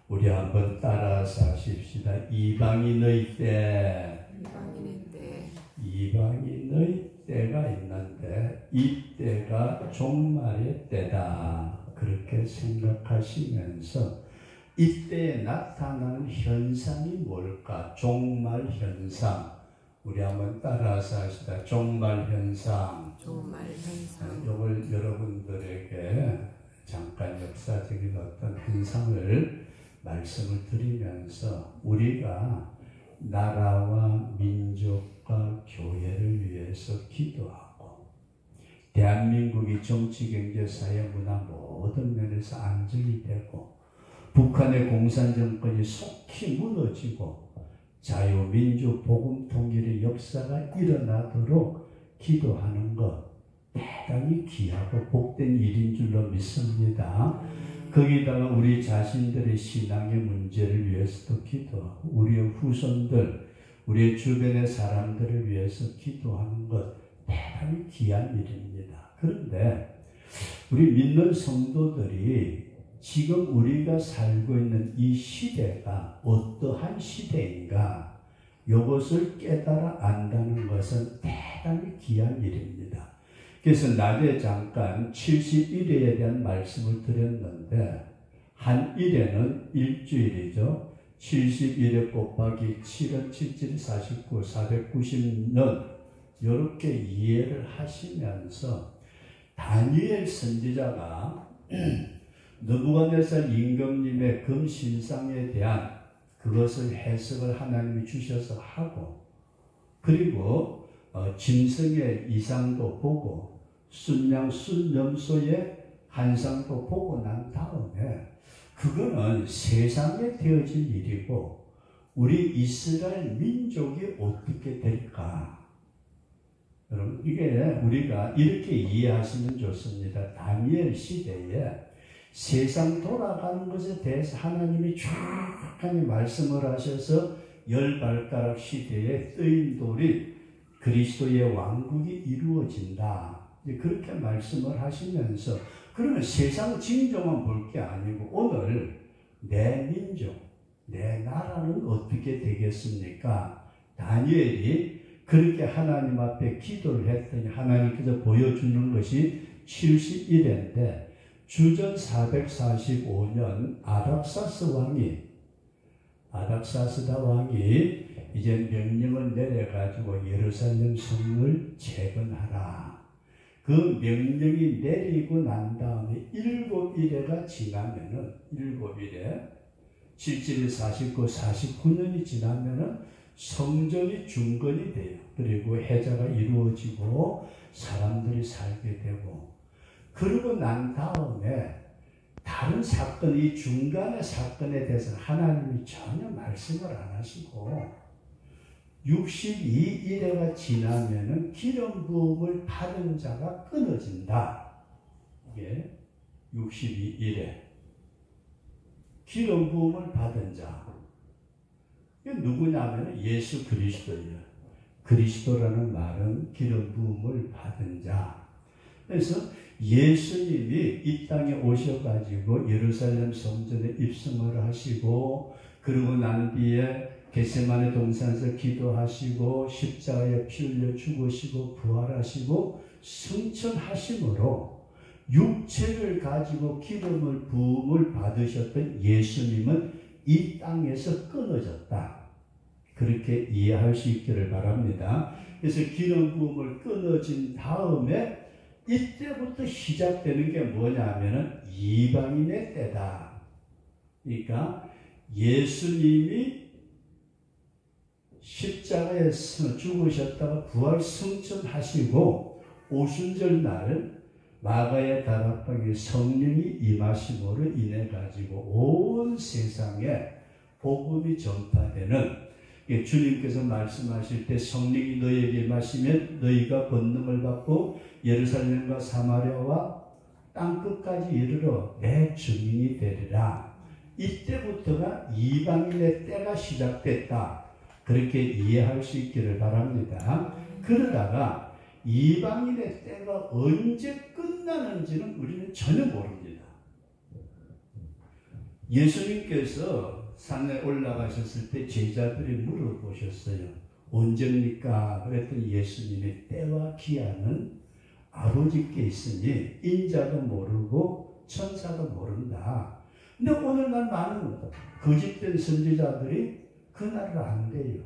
우리 한번 따라서 하십시다. 이방인의 때, 이방인의 때가 있는데 이 때가 종말의 때다. 그렇게 생각하시면서 이때에 나타나는 현상이 뭘까? 종말 현상. 우리 한번 따라서 하시다. 종말 현상. 종말 현상. 이걸 여러분들에게 잠깐 역사적인 어떤 현상을 말씀을 드리면서 우리가 나라와 민족과 교회를 위해서 기도하고 대한민국이 정치, 경제, 사회, 문화 모든 면에서 안정이 되고 북한의 공산 정권이 속히 무너지고 자유민주 복음 통일의 역사가 일어나도록 기도하는 것 대단히 귀하고 복된 일인 줄로 믿습니다. 거기다가 우리 자신들의 신앙의 문제를 위해서도 기도하고 우리의 후손들, 우리의 주변의 사람들을 위해서 기도하는 것 대단히 귀한 일입니다. 그런데 우리 믿는 성도들이 지금 우리가 살고 있는 이 시대가 어떠한 시대인가 이것을 깨달아 안다는 것은 대단히 귀한 일입니다. 그래서 낮에 잠깐 71회에 대한 말씀을 드렸는데 한 일에는 일주일이죠. 71회 곱하기 7은 77, 49, 490년 이렇게 이해를 하시면서 다니엘 선지자가 느부갓네살 임금님의 금신상에 대한 그것을 해석을 하나님이 주셔서 하고 그리고 짐승의 이상도 보고 순양 순염소의 한상도 보고 난 다음에 그거는 세상에 되어질 일이고 우리 이스라엘 민족이 어떻게 될까? 여러분 이게 우리가 이렇게 이해하시면 좋습니다. 다니엘 시대에 세상 돌아가는 것에 대해서 하나님이 정확하게 말씀을 하셔서 열 발가락 시대에 뜨인 돌이 그리스도의 왕국이 이루어진다. 그렇게 말씀을 하시면서 그러면 세상 징조만 볼 게 아니고 오늘 내 민족, 내 나라는 어떻게 되겠습니까? 다니엘이 그렇게 하나님 앞에 기도를 했더니 하나님께서 보여주는 것이 71회인데 주전 445년 아닥사스다 왕이 이제 명령을 내려가지고 예루살렘 성을 재건하라. 그 명령이 내리고 난 다음에 7일에가 지나면은 7일에 77, 49, 49년이 지나면은 성전이 중건이 돼요. 그리고 해자가 이루어지고 사람들이 살게 되고 그러고 난 다음에 다른 사건, 이 중간의 사건에 대해서는 하나님이 전혀 말씀을 안 하시고 62일에가 지나면은 기름 부음을 받은 자가 끊어진다. 이게 62일에 기름 부음을 받은 자. 이게 누구냐면 예수 그리스도예요. 그리스도라는 말은 기름 부음을 받은 자. 그래서 예수님이 이 땅에 오셔가지고 예루살렘 성전에 입성을 하시고 그러고 난 뒤에 겟세마네 동산에서 기도하시고 십자가에 피 흘려 죽으시고 부활하시고 승천하심으로 육체를 가지고 기름을 부음을 받으셨던 예수님은 이 땅에서 끊어졌다. 그렇게 이해할 수 있기를 바랍니다. 그래서 기름 부음을 끊어진 다음에 이때부터 시작되는 게 뭐냐면은 이방인의 때다. 그러니까 예수님이 십자가에서 죽으셨다가 부활 승천하시고 오순절 날 마가의 다락방에 성령이 임하심으로 인해 가지고 온 세상에 복음이 전파되는 주님께서 말씀하실 때 성령이 너희에게 임하시면 너희가 권능을 받고 예루살렘과 사마리아와 땅끝까지 이르러 내 증인이 되리라. 이때부터가 이방인의 때가 시작됐다. 그렇게 이해할 수 있기를 바랍니다. 그러다가 이방인의 때가 언제 끝나는지는 우리는 전혀 모릅니다. 예수님께서 산에 올라가셨을 때 제자들이 물어보셨어요. 언제입니까? 그랬더니 예수님이 때와 기한은 아버지께 있으니 인자도 모르고 천사도 모른다. 근데 오늘날 많은 거짓된 선지자들이 그날을 안대요.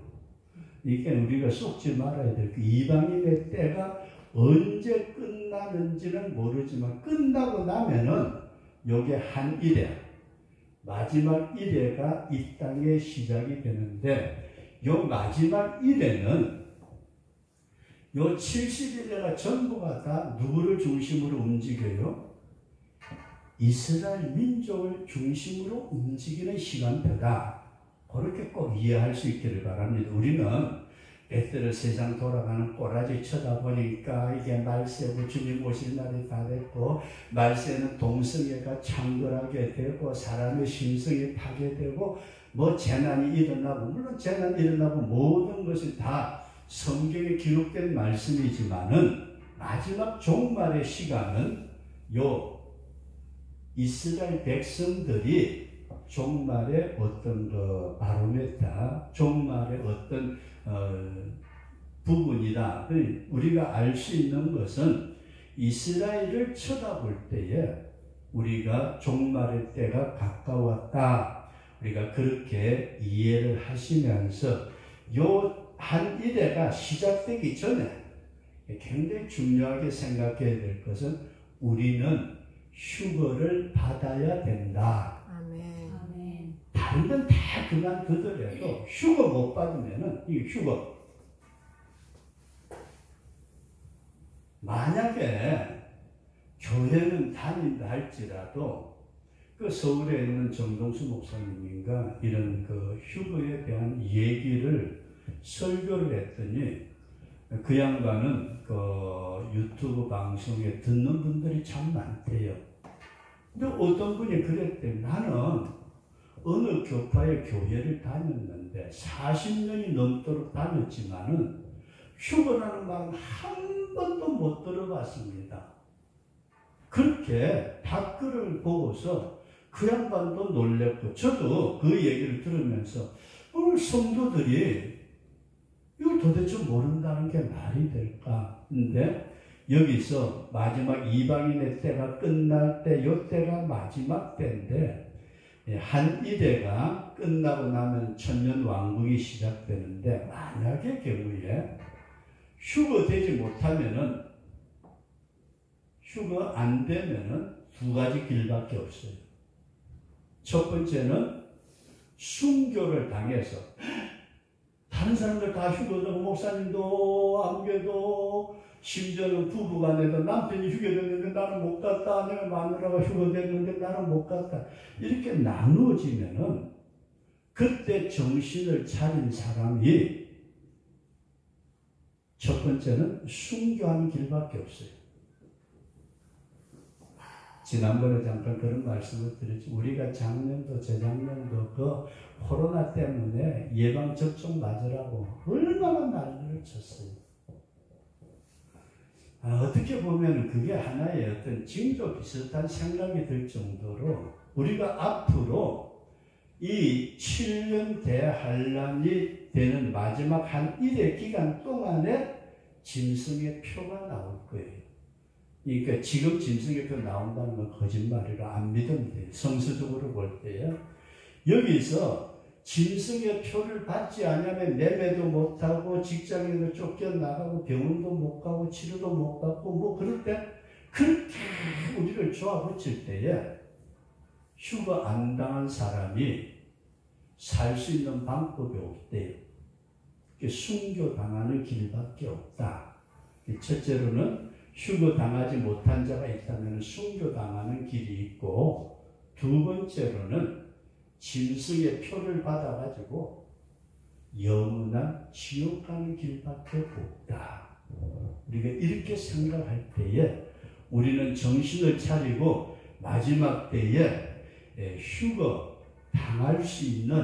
이게 우리가 속지 말아야 될 그 이방인의 때가 언제 끝나는지는 모르지만 끝나고 나면은 요게 한 이래, 마지막 이래가 이 땅에 시작이 되는데 요 마지막 이래는 요 70일에가 전부가 다 누구를 중심으로 움직여요? 이스라엘 민족을 중심으로 움직이는 시간표다. 그렇게 꼭 이해할 수 있기를 바랍니다. 우리는 때때로 세상 돌아가는 꼬라지 쳐다보니까 이게 말세고 주님 오실 날이 다 됐고, 말세는 동성애가 창궐하게 되고 사람의 심성이 파괴되고 뭐 재난이 일어나고, 물론 재난이 일어나고 모든 것이 다 성경에 기록된 말씀이지만은 마지막 종말의 시간은 요 이스라엘 백성들이 종말의 어떤 그 바로메타, 종말의 어떤 부분이다. 우리가 알 수 있는 것은 이스라엘을 쳐다볼 때에 우리가 종말의 때가 가까웠다. 우리가 그렇게 이해를 하시면서 요 한 이래가 시작되기 전에 굉장히 중요하게 생각해야 될 것은 우리는 휴거를 받아야 된다. 아멘. 다른 건 다 그만두더라도 휴거 못 받으면은 이 휴거. 만약에 교회는 다닌다 할지라도 그 서울에 있는 정동수 목사님인가 이런 그 휴거에 대한 얘기를 설교를 했더니 그 양반은 그 유튜브 방송에 듣는 분들이 참 많대요. 근데 어떤 분이 그랬대. 나는 어느 교파의 교회를 다녔는데 40년이 넘도록 다녔지만은 휴거라는 말은 한 번도 못 들어봤습니다. 그렇게 댓글을 보고서 그 양반도 놀랬고, 저도 그 얘기를 들으면서 오늘 성도들이 이걸 도대체 모른다는 게 말이 될까? 근데 여기서 마지막 이방인의 때가 끝날 때, 요 때가 마지막 때인데, 한 이래가 끝나고 나면 천년 왕국이 시작되는데, 만약의 경우에 휴거 되지 못하면은, 휴거 안 되면은 두 가지 길밖에 없어요. 첫 번째는 순교를 당해서, 다른 사람들 다 휴거되고 목사님도 안개도 심지어는 부부간에도 남편이 휴교됐는데 나는 못 갔다, 내가 마누라가 휴거됐는데 나는 못 갔다, 이렇게 나누어지면은 그때 정신을 차린 사람이 첫 번째는 순교하는 길밖에 없어요. 지난번에 잠깐 그런 말씀을 드렸지. 우리가 작년도 재작년도 그 코로나 때문에 예방접종 맞으라고 얼마나 난리를 쳤어요. 어떻게 보면 그게 하나의 어떤 징조 비슷한 생각이 들 정도로 우리가 앞으로 이 7년 대환란이 되는 마지막 한 일의 기간 동안에 짐승의 표가 나올 거예요. 그러니까 지금 짐승의 표 나온다는 건 거짓말이라 안 믿으면 돼요. 성서적으로 볼 때요. 여기서 짐승의 표를 받지 않으면 매매도 못하고 직장에도 쫓겨나가고 병원도 못 가고 치료도 못 받고 뭐 그럴 때 그렇게 우리를 조아붙일 때에 휴거 안 당한 사람이 살 수 있는 방법이 없대요. 순교 당하는 길밖에 없다. 첫째로는 휴거 당하지 못한 자가 있다면 순교 당하는 길이 있고, 두 번째로는 짐승의 표를 받아가지고 영원한 지옥 가는 길밖에 없다. 우리가 이렇게 생각할 때에 우리는 정신을 차리고 마지막 때에 휴거 당할 수 있는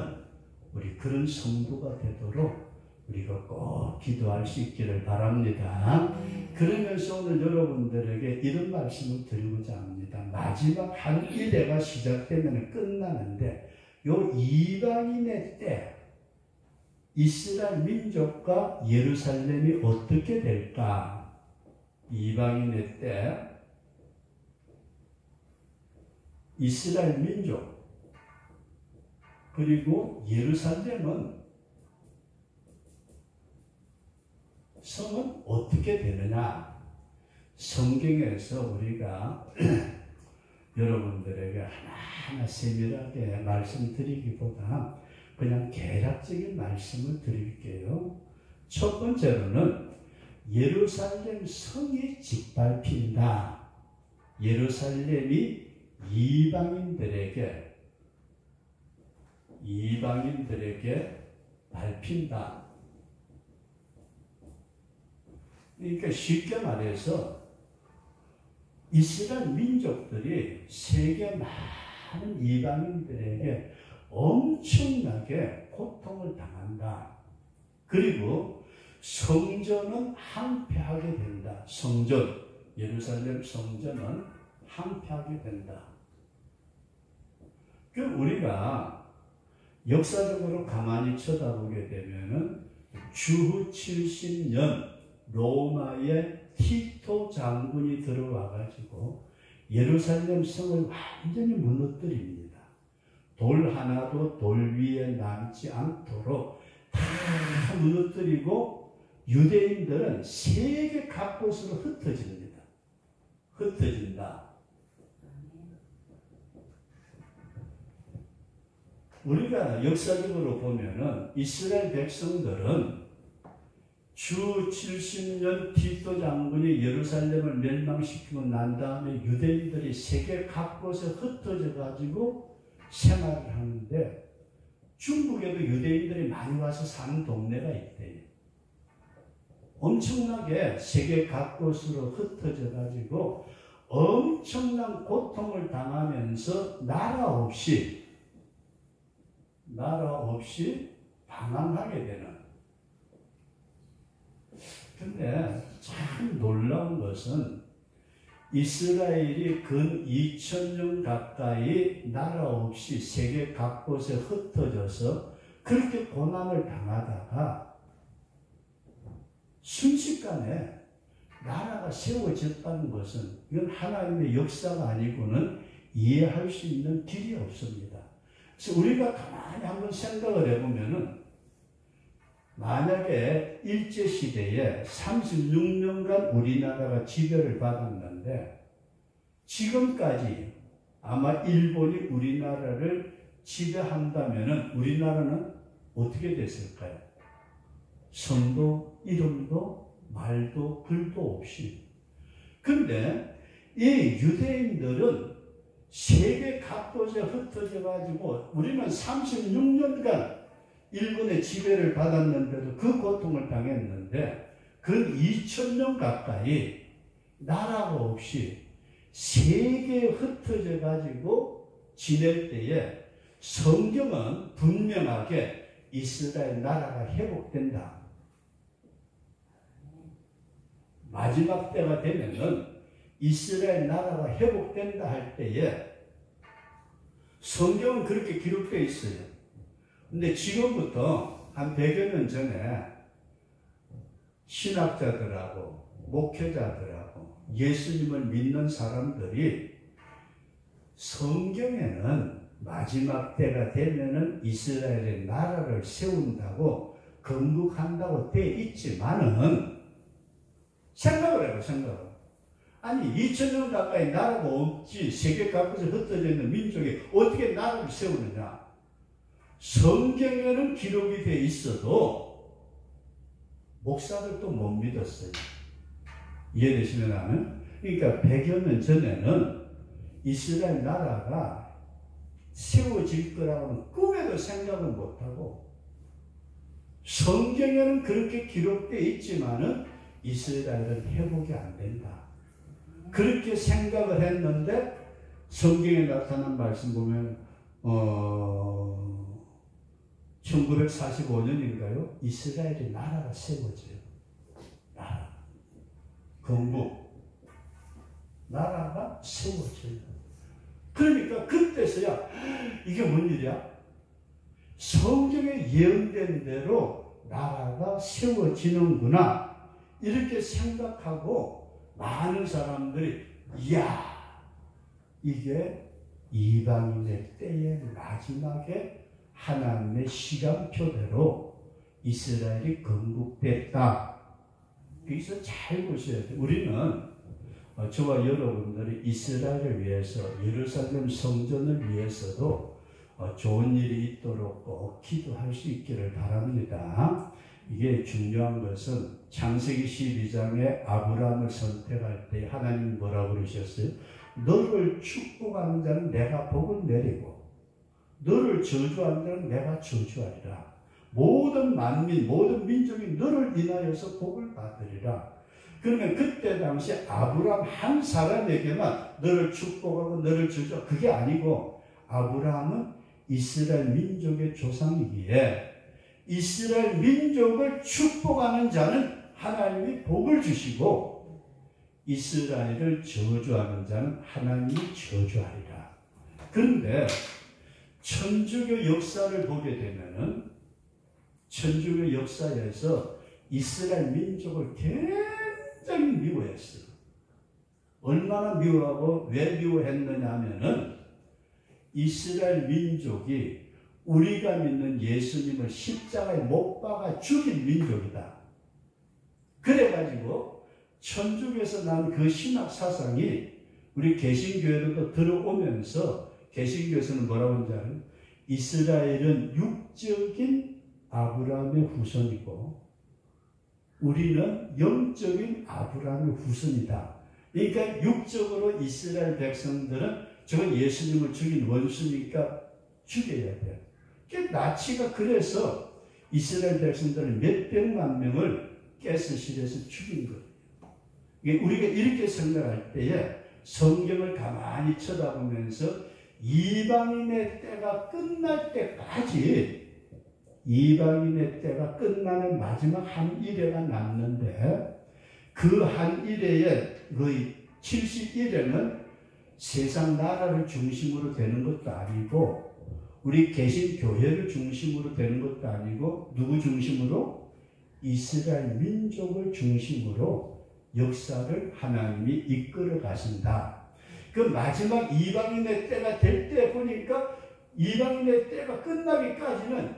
우리 그런 성도가 되도록 우리가 꼭 기도할 수 있기를 바랍니다. 그러면서 오늘 여러분들에게 이런 말씀을 드리고자 합니다. 마지막 한 일회가 시작되면 끝나는데 요 이방인의 때 이스라엘 민족과 예루살렘이 어떻게 될까? 이방인의 때 이스라엘 민족 그리고 예루살렘은 성은 어떻게 되느냐? 성경에서 우리가 여러분들에게 하나하나 세밀하게 말씀드리기보다 그냥 개략적인 말씀을 드릴게요. 첫 번째로는 예루살렘 성이 짓밟힌다. 예루살렘이 이방인들에게 밟힌다. 그러니까 쉽게 말해서 이스라엘 민족들이 세계 많은 이방인들에게 엄청나게 고통을 당한다. 그리고 성전은 항폐하게 된다. 예루살렘 성전은 항폐하게 된다. 그 우리가 역사적으로 가만히 쳐다보게 되면은 주후 70년 로마의 티토 장군이 들어와 가지고 예루살렘 성을 완전히 무너뜨립니다. 돌 하나도 돌 위에 남지 않도록 다 무너뜨리고 유대인들은 세계 각곳으로 흩어진다. 우리가 역사적으로 보면은 이스라엘 백성들은 주 70년 티토 장군이 예루살렘을 멸망시키고 난 다음에 유대인들이 세계 각곳에 흩어져 가지고 생활을 하는데 중국에도 유대인들이 많이 와서 사는 동네가 있대요. 엄청나게 세계 각곳으로 흩어져 가지고 엄청난 고통을 당하면서 나라 없이 방황하게 되는. 근데 참 놀라운 것은 이스라엘이 근 2000년 가까이 나라 없이 세계 각곳에 흩어져서 그렇게 고난을 당하다가 순식간에 나라가 세워졌다는 것은 이건 하나님의 역사가 아니고는 이해할 수 있는 길이 없습니다. 그래서 우리가 가만히 한번 생각을 해보면은 만약에 일제시대에 36년간 우리나라가 지배를 받았는데 지금까지 아마 일본이 우리나라를 지배한다면 우리나라는 어떻게 됐을까요? 성도, 이름도, 말도, 글도 없이. 근데 이 유대인들은 세계 각곳에 흩어져 가지고 우리는 36년간 일본의 지배를 받았는데도 그 고통을 당했는데 근 2000년 가까이 나라가 없이 세계에 흩어져 가지고 지낼 때에 성경은 분명하게 이스라엘 나라가 회복된다. 마지막 때가 되면은 이스라엘 나라가 회복된다 할 때에 성경은 그렇게 기록되어 있어요. 근데 지금부터 한 100여 년 전에 신학자들하고 목회자들하고 예수님을 믿는 사람들이 성경에는 마지막 때가 되면은 이스라엘의 나라를 세운다고 건국한다고 되어 있지만은 생각을 해요, 생각을. 아니 2000년 가까이 나라가 없지 세계 각곳에 흩어져 있는 민족이 어떻게 나라를 세우느냐. 성경에는 기록이 되어 있어도 목사들도 못 믿었어요. 이해되시면 하면? 그러니까 100여 년 전에는 이스라엘 나라가 세워질 거라고는 꿈에도 생각을 못하고 성경에는 그렇게 기록되어 있지만은 이스라엘은 회복이 안 된다. 그렇게 생각을 했는데 성경에 나타난 말씀 보면 1945년인가요? 이스라엘의 나라가 세워져요. 나라. 건국. 나라가 세워져요. 그러니까 그때서야 이게 뭔 일이야? 성경에 예언된 대로 나라가 세워지는구나. 이렇게 생각하고 많은 사람들이 이야, 이게 이방인의 때의 마지막에 하나님의 시간표대로 이스라엘이 건국됐다. 여기서 잘 보셔야 돼요. 우리는 저와 여러분들이 이스라엘을 위해서, 예루살렘 성전을 위해서도 좋은 일이 있도록 꼭 기도할 수 있기를 바랍니다. 이게 중요한 것은 창세기 12장에 아브라함을 선택할 때 하나님 뭐라고 그러셨어요? 너를 축복하는 자는 내가 복을 내리고 너를 저주하는 자는 내가 저주하리라. 모든 만민, 모든 민족이 너를 인하여서 복을 받으리라. 그러면 그때 당시 아브라함 한 사람에게만 너를 축복하고 너를 저주하고, 그게 아니고 아브라함은 이스라엘 민족의 조상이기에 이스라엘 민족을 축복하는 자는 하나님이 복을 주시고 이스라엘을 저주하는 자는 하나님이 저주하리라. 그런데 천주교 역사를 보게 되면은 천주교 역사에서 이스라엘 민족을 굉장히 미워했어요. 얼마나 미워하고 왜 미워했느냐 하면은 이스라엘 민족이 우리가 믿는 예수님을 십자가에 못 박아 죽인 민족이다. 그래가지고 천주교에서 난 그 신학 사상이 우리 개신교회로도 들어오면서 개신교에서는 뭐라고 하는지 알아요? 이스라엘은 육적인 아브라함의 후손이고 우리는 영적인 아브라함의 후손이다. 그러니까 육적으로 이스라엘 백성들은 저건 예수님을 죽인 원수니까 죽여야 돼. 나치가 그래서 이스라엘 백성들을 몇백만 명을 가스실에서 죽인 거예요. 우리가 이렇게 생각할 때에 성경을 가만히 쳐다보면서 이방인의 때가 끝날 때까지, 이방인의 때가 끝나는 마지막 한 일회가 남는데 그 한 일회에 거의 71회는 세상 나라를 중심으로 되는 것도 아니고 우리 개신교회를 중심으로 되는 것도 아니고 누구 중심으로? 이스라엘 민족을 중심으로 역사를 하나님이 이끌어 가신다. 그 마지막 이방인의 때가 될 때 보니까 이방인의 때가 끝나기까지는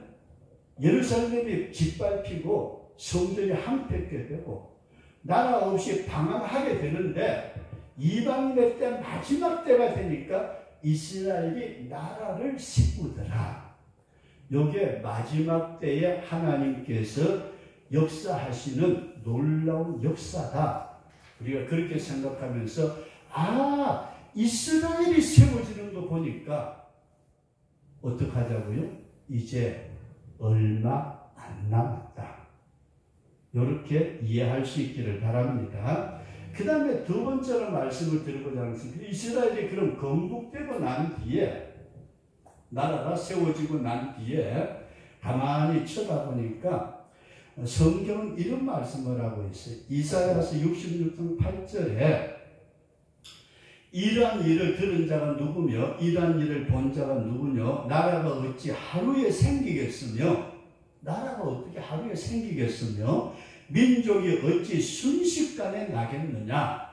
예루살렘이 짓밟히고 성전이 항폐게 되고 나라 없이 방황하게 되는데 이방인의 때 마지막 때가 되니까 이스라엘이 나라를 세우더라. 이게 마지막 때에 하나님께서 역사하시는 놀라운 역사다. 우리가 그렇게 생각하면서 이스라엘이 세워지는 거 보니까 어떡하자고요? 이제 얼마 안 남았다. 이렇게 이해할 수 있기를 바랍니다. 그 다음에 두 번째로 말씀을 드리고자 하겠습니다. 이스라엘이 그럼 건국되고 난 뒤에, 나라가 세워지고 난 뒤에 가만히 쳐다보니까 성경은 이런 말씀을 하고 있어요. 이사야서 66장 8절에 이러한 일을 들은 자가 누구며 이러한 일을 본 자가 누구며 나라가 어찌 하루에 생기겠으며, 나라가 어떻게 하루에 생기겠으며 민족이 어찌 순식간에 나겠느냐.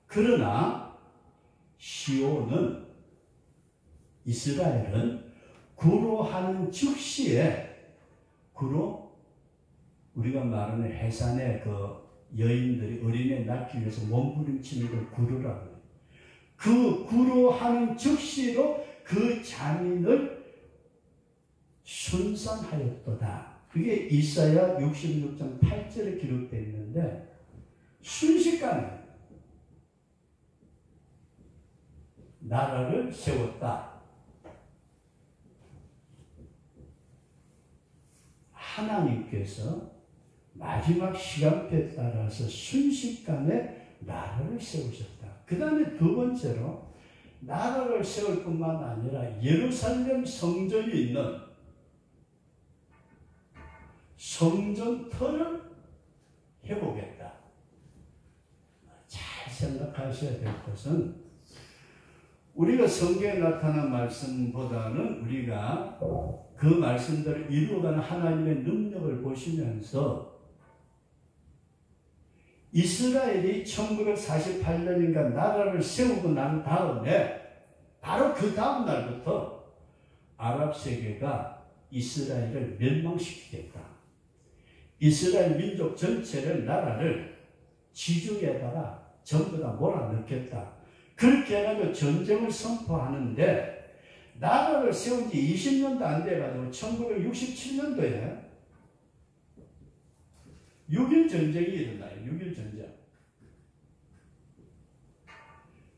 그러나 시온은, 이스라엘은 구로하는 즉시에, 구로, 우리가 말하는 해산의 그 여인들이 어린애 낳기 위해서 몸부림치는 걸 구로라고 해요. 그 구로하는 즉시로 그 자민을 순산하였도다. 그게 이사야 66장 8절에 기록되어 있는데 순식간에 나라를 세웠다. 하나님께서 마지막 시간표에 따라서 순식간에 나라를 세우셨다. 그 다음에 두 번째로 나라를 세울 뿐만 아니라 예루살렘 성전이 있는 성전터를 해보겠다. 잘 생각하셔야 될 것은 우리가 성경에 나타난 말씀보다는 우리가 그 말씀들을 이루어가는 하나님의 능력을 보시면서 이스라엘이 1948년인가 나라를 세우고 난 다음에 바로 그 다음 날부터 아랍 세계가 이스라엘을 멸망시키겠다. 이스라엘 민족 전체를 나라를 지중해에다가 전부 다 몰아넣겠다. 그렇게 해가지고 전쟁을 선포하는데 나라를 세운 지 20년도 안 돼가지고 1967년도에 6.1 전쟁이 일어나요. 6.1 전쟁.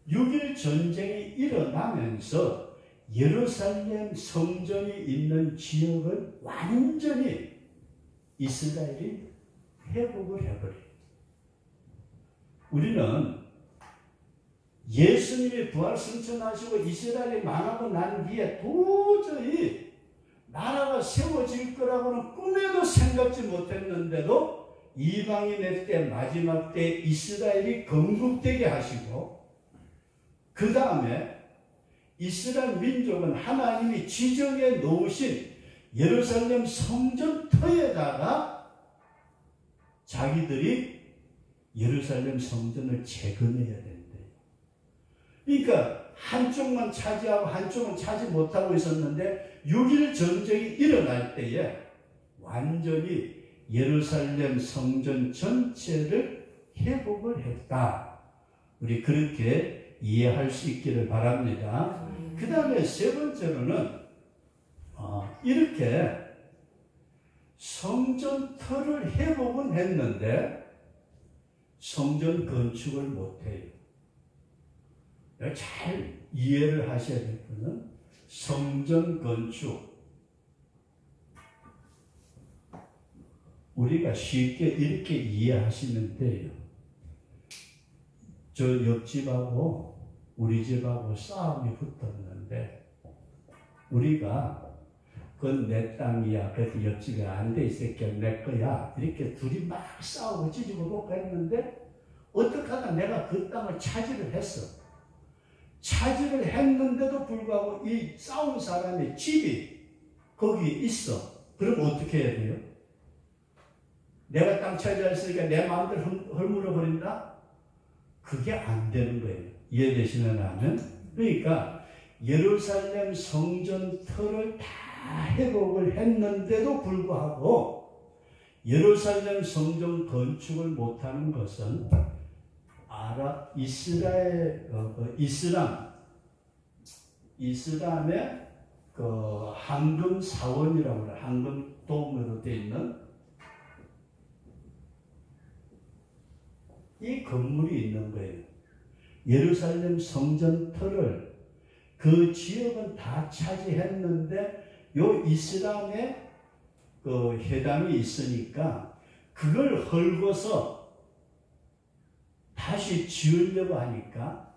6.1 전쟁이 일어나면서 예루살렘 성전이 있는 지역을 완전히 이스라엘이 회복을 해버려요. 우리는 예수님이 부활승천하시고 이스라엘이 망하고 난 뒤에 도저히 나라가 세워질 거라고는 꿈에도 생각지 못했는데도 이방인의 때 마지막 때 이스라엘이 건국되게 하시고 그 다음에 이스라엘 민족은 하나님이 지정해 놓으신 예루살렘 성전터에다가 자기들이 예루살렘 성전을 재건해야 된대요. 그러니까 한쪽만 차지하고 한쪽은 차지 못하고 있었는데 6.1 전쟁이 일어날 때에 완전히 예루살렘 성전 전체를 회복을 했다. 우리 그렇게 이해할 수 있기를 바랍니다. 그 다음에 세 번째로는 이렇게 성전터를 회복은 했는데 성전 건축을 못해요. 잘 이해를 하셔야 될 것은 성전 건축 우리가 쉽게 이렇게 이해하시면 돼요. 저 옆집하고 우리 집하고 싸움이 붙었는데 우리가 그건 내 땅이야. 그래서 옆집에 안 돼 이 새끼야 내 거야. 이렇게 둘이 막 싸우고 찢고 놓고 했는데 어떻게 하다 내가 그 땅을 차지를 했어. 차지를 했는데도 불구하고 이 싸운 사람의 집이 거기 있어. 그럼 어떻게 해야 돼요? 내가 땅 차지했으니까 내 마음대로 헐물어 버린다? 그게 안 되는 거예요. 이해되시는 하면? 그러니까 예루살렘 성전터를 다 회복을 했는데도 불구하고 예루살렘 성전 건축을 못하는 것은 이슬람의 그 황금 사원이라고 그래. 황금 도움으로 되어 있는 이 건물이 있는 거예요. 예루살렘 성전터를 그 지역은 다 차지했는데 요 이슬람의 그 회당이 있으니까 그걸 헐고서 다시 지으려고 하니까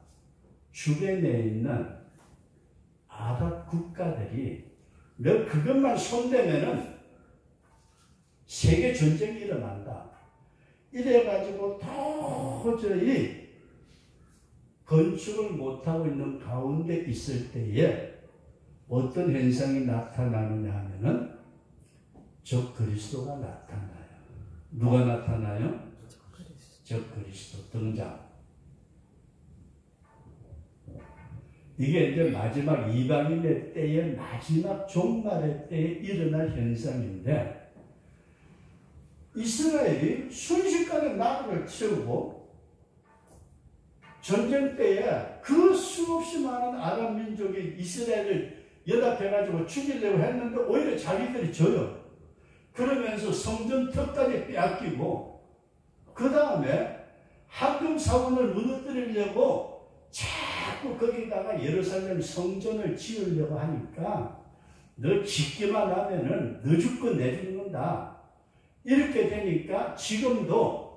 주변에 있는 아랍 국가들이 너 그것만 손대면은 세계 전쟁이 일어난다. 이래가지고 도저히 건축을 못하고 있는 가운데 있을 때에 어떤 현상이 나타나느냐 하면은 적 그리스도가 나타나요. 누가 나타나요? 적 그리스도 등장. 이게 이제 마지막 이방인의 때의 마지막 종말의 때에 일어날 현상인데 이스라엘이 순식간에 나라를 채우고 전쟁 때에 그 수없이 많은 아랍 민족이 이스라엘을 연합해가지고 죽이려고 했는데 오히려 자기들이 져요. 그러면서 성전터까지 빼앗기고 그 다음에 황금 사원을 무너뜨리려고 자꾸 거기다가 예루살렘 성전을 지으려고 하니까 너 짓기만 하면은 너 죽고 내 죽는다. 이렇게 되니까 지금도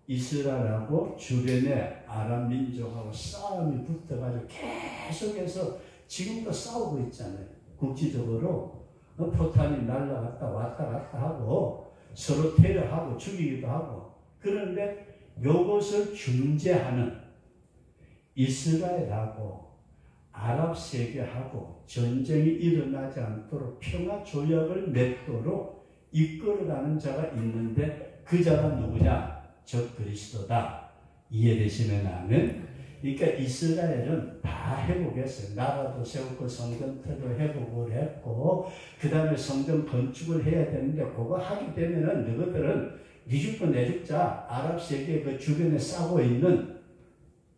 이스라엘하고 주변의 아랍 민족하고 싸움이 붙어가지고 계속해서 지금도 싸우고 있잖아요. 국지적으로 포탄이 날아갔다 왔다 갔다 하고 서로 테러하고 죽이기도 하고. 그런데 이것을 중재하는 이스라엘하고 아랍 세계하고 전쟁이 일어나지 않도록 평화 조약을 맺도록 이끌어가는 자가 있는데 그 자가 누구냐? 적 그리스도다. 이해되시면 아멘. 그러니까 이스라엘은 다 회복했어요. 나라도 세웠고 성전터도 회복을 했고 그 다음에 성전 건축을 해야 되는데 그거 하게 되면은 너희들은 니 죽고 내 죽자 아랍 세계 그 주변에 싸고 있는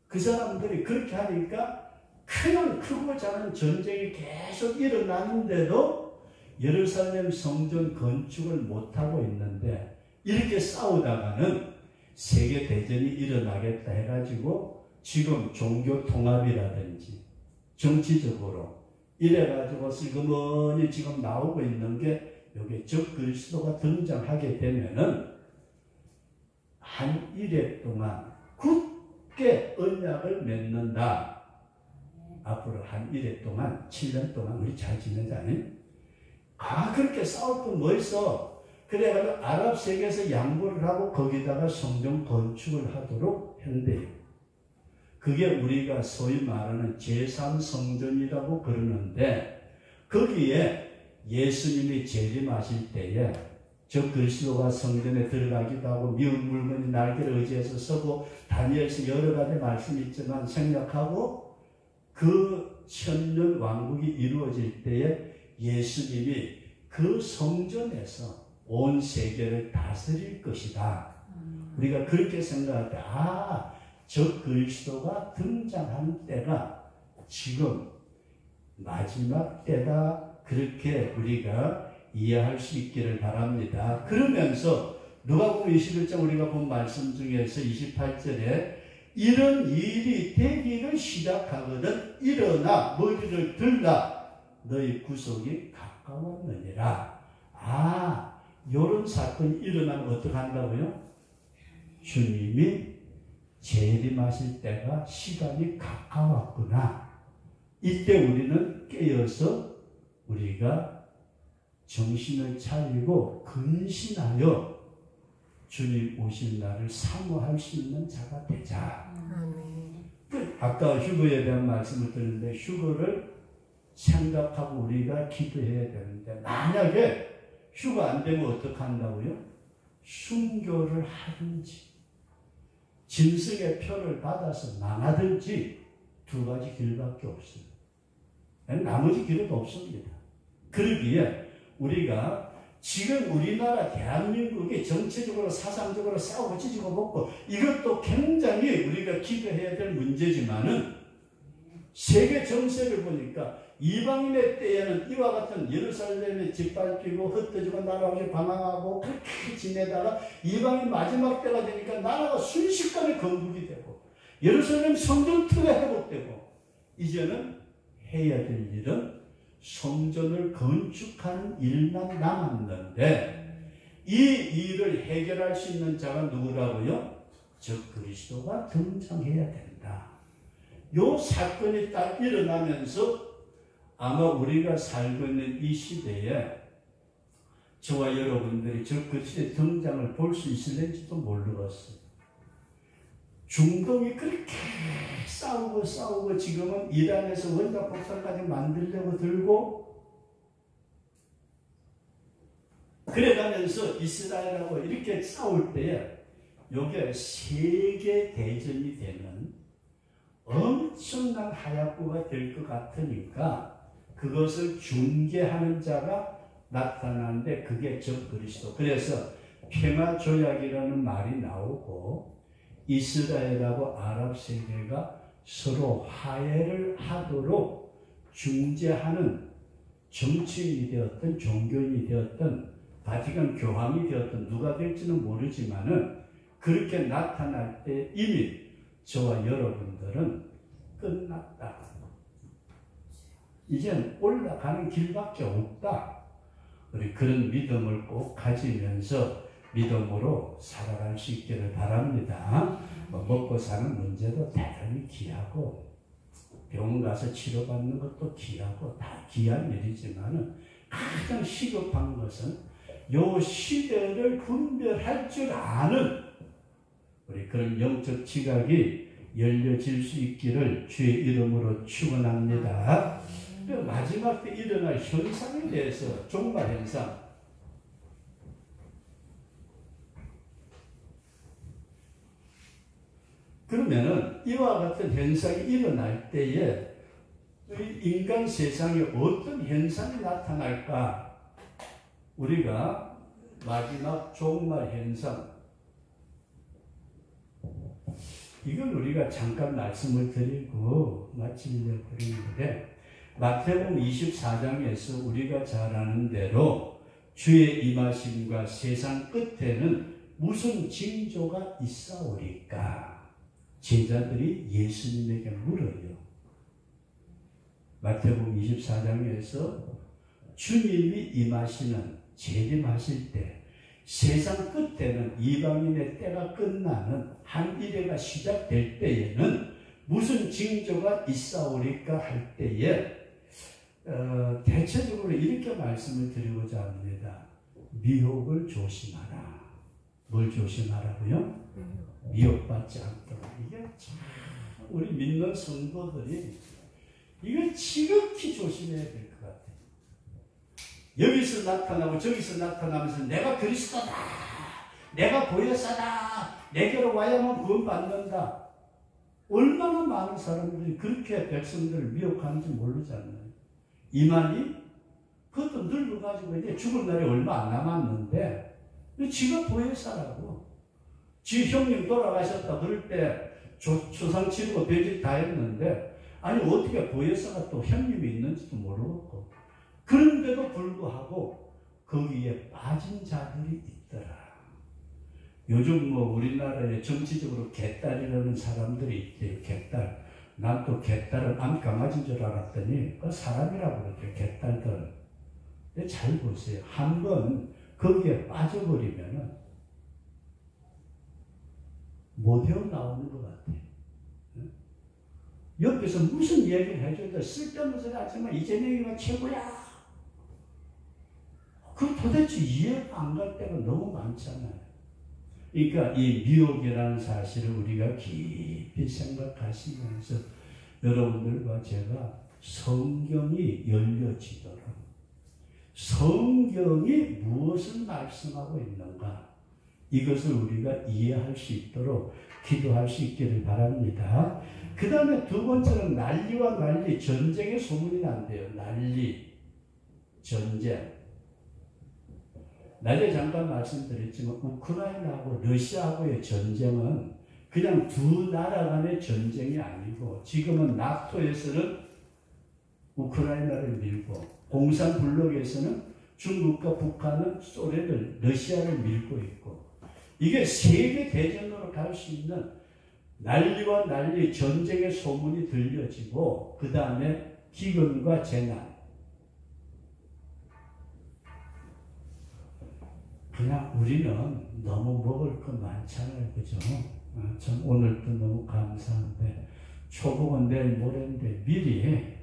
그 사람들이 그렇게 하니까 크고 작은 전쟁이 계속 일어나는데도 예루살렘 성전 건축을 못하고 있는데 이렇게 싸우다가는 세계 대전이 일어나겠다 해가지고 지금 종교 통합이라든지 정치적으로 이래가지고 슬그머니 지금 나오고 있는 게 여기 적 그리스도가 등장하게 되면은 한 일회 동안 굳게 언약을 맺는다. 앞으로 한 일회 동안 7년 동안 우리 잘 지내자니? 그렇게 싸울 건 뭐 있어? 그래가지고 아랍 세계에서 양보를 하고 거기다가 성전 건축을 하도록 한대요. 그게 우리가 소위 말하는 제3성전이라고 그러는데 거기에 예수님이 재림하실 때에 저 그리스도가 성전에 들어가기도 하고 미운 물건이 날개를 의지해서 서고 다니엘서 여러 가지 말씀이 있지만 생략하고 그 천년 왕국이 이루어질 때에 예수님이 그 성전에서 온 세계를 다스릴 것이다. 우리가 그렇게 생각할 때 저 그리스도가 등장하는 때가 지금 마지막 때다. 그렇게 우리가 이해할 수 있기를 바랍니다. 그러면서 누가복음 21장 우리가 본 말씀 중에서 28절에 이런 일이 되기를 시작하거든 일어나 머리를 들라 너희 구속이 가까웠느니라. 이런 사건이 일어나면 어떻게 한다고요? 주님이 재림하실 때가 시간이 가까웠구나. 이때 우리는 깨어서 우리가 정신을 차리고 근신하여 주님 오실 날을 사모할 수 있는 자가 되자. 아까 휴거에 대한 말씀을 드렸는데 휴거를 생각하고 우리가 기도해야 되는데 만약에 휴거 안 되면 어떻게 한다고요? 순교를 하든지 짐승의 표를 받아서 망하든지 두 가지 길밖에 없습니다. 나머지 길은 없습니다. 그러기에 우리가 지금 우리나라 대한민국이 정치적으로 사상적으로 싸우고 찢고 먹고 이것도 굉장히 우리가 기도해야 될 문제지만은 세계 정세를 보니까 이방인의 때에는 이와 같은 예루살렘에 짓밟히고 흩어지고 나라 없이 방황하고 그렇게 지내다가 이방인 마지막 때가 되니까 나라가 순식간에 건국이 되고 예루살렘 성전터가 회복되고 이제는 해야 될 일은 성전을 건축하는 일만 남았는데 이 일을 해결할 수 있는 자가 누구라고요? 즉 그리스도가 등장해야 된다. 요 사건이 딱 일어나면서 아마 우리가 살고 있는 이 시대에 저와 여러분들이 저 그리스도의 등장을 볼 수 있을는지도 모르겠어요. 중동이 그렇게 싸우고 지금은 이란에서 원자 폭탄까지 만들려고 들고 그래가면서 이스라엘하고 이렇게 싸울 때에 이게 세계 대전이 되는 엄청난 하약부가 될 것 같으니까 그것을 중개하는 자가 나타나는데 그게 적 그리스도. 그래서 평화조약이라는 말이 나오고 이스라엘하고 아랍 세계가 서로 화해를 하도록 중재하는 정치인이 되었든 종교인이 되었든 바티칸 교황이 되었든 누가 될지는 모르지만은 그렇게 나타날 때 이미 저와 여러분들은 끝났다. 이젠 올라가는 길밖에 없다. 우리 그런 믿음을 꼭 가지면서 믿음으로 살아갈 수 있기를 바랍니다. 먹고 사는 문제도 대단히 귀하고 병원 가서 치료받는 것도 귀하고 다 귀한 일이지만 가장 시급한 것은 요 시대를 분별할 줄 아는 우리 그런 영적 지각이 열려질 수 있기를 주의 이름으로 축원합니다. 마지막 때 일어날 현상에 대해서 종말 현상. 그러면은 이와 같은 현상이 일어날 때에 인간 세상에 어떤 현상이 나타날까? 우리가 마지막 종말 현상, 이걸 우리가 잠깐 말씀을 드리고 마치려고 그러는데, 마태복음 24장에서 우리가 잘 아는 대로 주의 임하심과 세상 끝에는 무슨 징조가 있사오리까? 제자들이 예수님에게 물어요. 마태복음 24장에서 주님이 임하시는 재림하실 때 세상 끝에는 이방인의 때가 끝나는 한 일회가 시작될 때에는 무슨 징조가 있사오리까 할 때에 대체적으로 이렇게 말씀을 드리고자 합니다. 미혹을 조심하라. 뭘 조심하라고요? 미혹받지 않도록. 이게 참 우리 믿는 성도들이 이걸 지극히 조심해야 될 것 같아요. 여기서 나타나고 저기서 나타나면서 내가 그리스도다, 내가 보혜사다, 내게로 와야만 구원받는다. 얼마나 많은 사람들이 그렇게 백성들을 미혹하는지 모르잖아요. 이만희 그것도 늙어가지고 이제 죽을 날이 얼마 안 남았는데 지가 보혜사라고. 지 형님 돌아가셨다 그럴 때 조상 치르고 배지 다 했는데, 아니 어떻게 보혜사가 또 형님이 있는지도 모르고, 그런데도 불구하고 거기에 빠진 자들이 있더라. 요즘 뭐 우리나라에 정치적으로 개딸이라는 사람들이 있대요. 개딸. 난 또 개딸은 암강아지인 줄 알았더니 사람이라고 그러죠. 개딸들. 근데 잘 보세요. 한번 거기에 빠져버리면은 못 헤어나오는 것 같아요. 옆에서 무슨 얘기를 해줘도 쓸데없는 소리 하지만 이재명이가 최고야. 그 도대체 이해가 안 갈 때가 너무 많잖아요. 그러니까 이 미혹이라는 사실을 우리가 깊이 생각하시면서 여러분들과 제가 성경이 열려지도록, 성경이 무엇을 말씀하고 있는가, 이것을 우리가 이해할 수 있도록 기도할 수 있기를 바랍니다. 그 다음에 두 번째는 난리와 난리, 전쟁의 소문이 난대요. 난리, 전쟁. 낮에 잠깐 말씀드렸지만 우크라이나하고 러시아하고의 전쟁은 그냥 두 나라 간의 전쟁이 아니고, 지금은 나토에서는 우크라이나를 밀고, 공산블록에서는 중국과 북한은 소련을, 러시아를 밀고 있고, 이게 세계 대전으로 갈 수 있는 난리와 난리, 전쟁의 소문이 들려지고, 그 다음에 기근과 재난. 그냥 우리는 너무 먹을 거 많잖아요. 그죠? 전 오늘도 너무 감사한데, 초복은 내일 모레인데 미리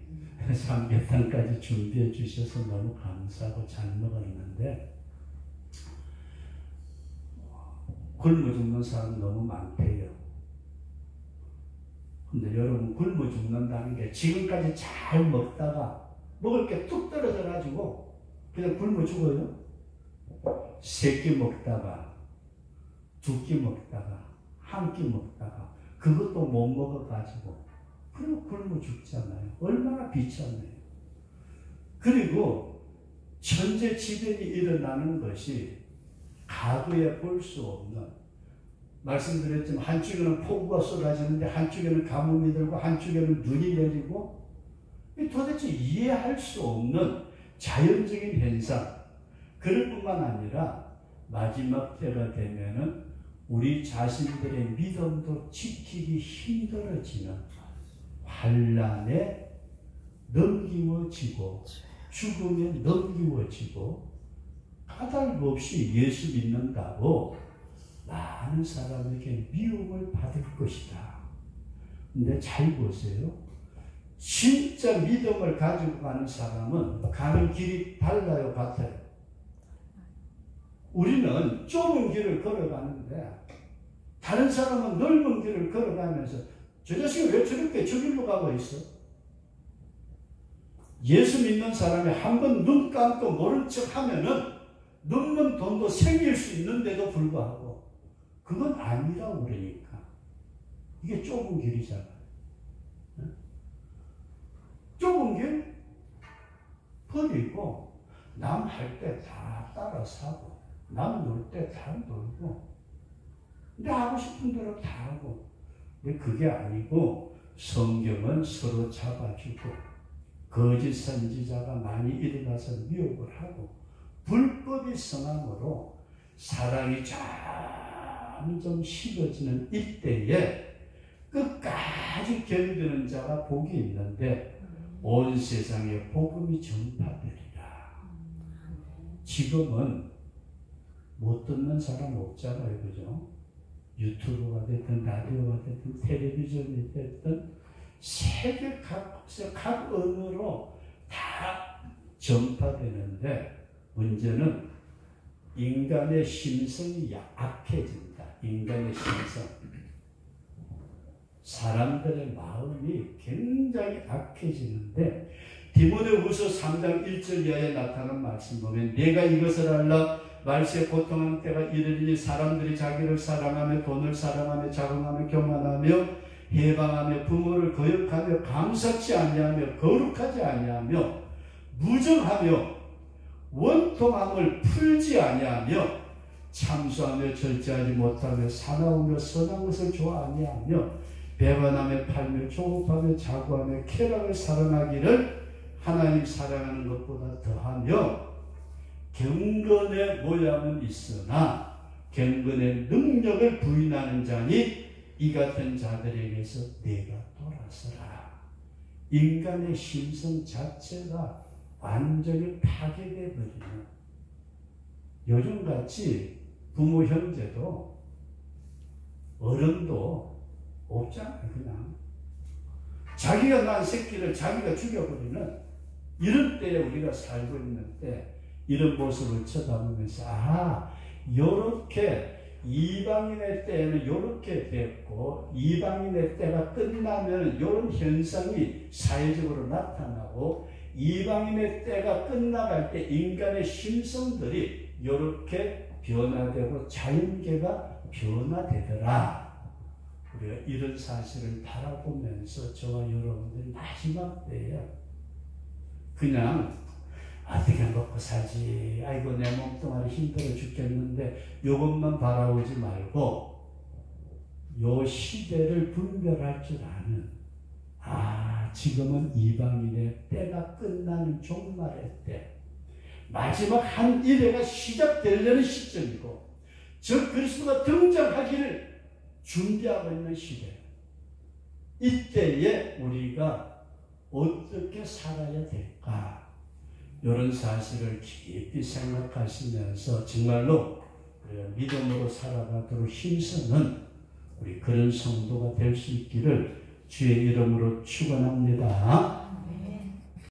삼계탕까지 준비해 주셔서 너무 감사하고 잘 먹었는데, 굶어 죽는 사람 너무 많대요. 근데 여러분, 굶어 죽는다는 게 지금까지 잘 먹다가 먹을 게 뚝 떨어져 가지고 그냥 굶어 죽어요? 세 끼 먹다가, 두 끼 먹다가, 한 끼 먹다가 그것도 못 먹어가지고 그리고 굶어 죽잖아요. 얼마나 비참해요. 그리고 천재지변이 일어나는 것이 가구에 볼 수 없는, 말씀드렸지만 한쪽에는 폭우가 쏟아지는데 한쪽에는 가뭄이 들고 한쪽에는 눈이 내리고, 도대체 이해할 수 없는 자연적인 현상. 그럴 뿐만 아니라 마지막 때가 되면은 우리 자신들의 믿음도 지키기 힘들어지는 환난에 넘기워지고 죽음에 넘기워지고, 까닭없이 예수 믿는다고 많은 사람에게 미움을 받을 것이다. 근데 잘 보세요. 진짜 믿음을 가지고 가는 사람은 가는 길이 달라요, 같아요? 우리는 좁은 길을 걸어가는데 다른 사람은 넓은 길을 걸어가면서 저 자식이 왜 저렇게 저 길로 가고 있어? 예수 믿는 사람이 한 번 눈 감고 모른 척 하면은 넘는 돈도 생길 수 있는데도 불구하고 그건 아니라고 그러니까. 이게 좁은 길이잖아요. 좁은 길 버리고 남 할 때 다 따라서 하고 남 놀 때 다 놀고 근데 하고 싶은 대로 다 하고 근데 그게 아니고 성경은 서로 잡아주고 거짓 선지자가 많이 일어나서 미혹을 하고 불법이 성함으로 사랑이 점점 식어지는 이때에 끝까지 견디는 자가 복이 있는데 온 세상에 복음이 전파되리라. 지금은 못 듣는 사람 없잖아요. 그죠? 유튜브가 됐든 라디오가 됐든 텔레비전이 됐든 세계 각 언어로 다 전파되는데 문제는 인간의 심성이 악해진다. 인간의 심성. 사람들의 마음이 굉장히 악해지는데 디모데후서 3장 1절 이하에 나타난 말씀 보면 내가 이것을 알라 말세에 고통하는 때가 이르리니 사람들이 자기를 사랑하며 돈을 사랑하며 자긍하며 교만하며 해방하며 부모를 거역하며 감사치 아니하며 거룩하지 아니하며 무정하며 원통함을 풀지 아니하며 참수하며 절제하지 못하며 사나우며 선한 것을 좋아 아니하며 배반하며 팔며 조급하며 자고하며 쾌락을 사랑하기를 하나님 사랑하는 것보다 더하며 경건의 모양은 있으나 경건의 능력을 부인하는 자니 이 같은 자들에게서 내가 돌아서라. 인간의 심성 자체가 완전히 파괴되어 버리는 요즘같이 부모 형제도 어른도 없잖아요. 그냥 자기가 낳은 새끼를 자기가 죽여버리는 이런 때에 우리가 살고 있는데 이런 모습을 쳐다보면서 요렇게 이방인의 때에는 요렇게 됐고 이방인의 때가 끝나면 이런 현상이 사회적으로 나타나고 이방인의 때가 끝나갈 때 인간의 심성들이 이렇게 변화되고 자연계가 변화되더라. 우리가 이런 사실을 바라보면서 저와 여러분들이 마지막 때에 그냥 어떻게 먹고 살지, 아이고 내 몸뚱아리 힘들어 죽겠는데 이것만 바라보지 말고 요 시대를 분별할 줄 아는 지금은 이방인의 때가 끝나는 종말의 때 마지막 한 일회가 시작되려는 시점이고 저 그리스도가 등장하기를 준비하고 있는 시대. 이때에 우리가 어떻게 살아야 될까? 이런 사실을 깊이 생각하시면서 정말로 믿음으로 살아가도록 힘쓰는 우리 그런 성도가 될 수 있기를 주의 이름으로 축원합니다.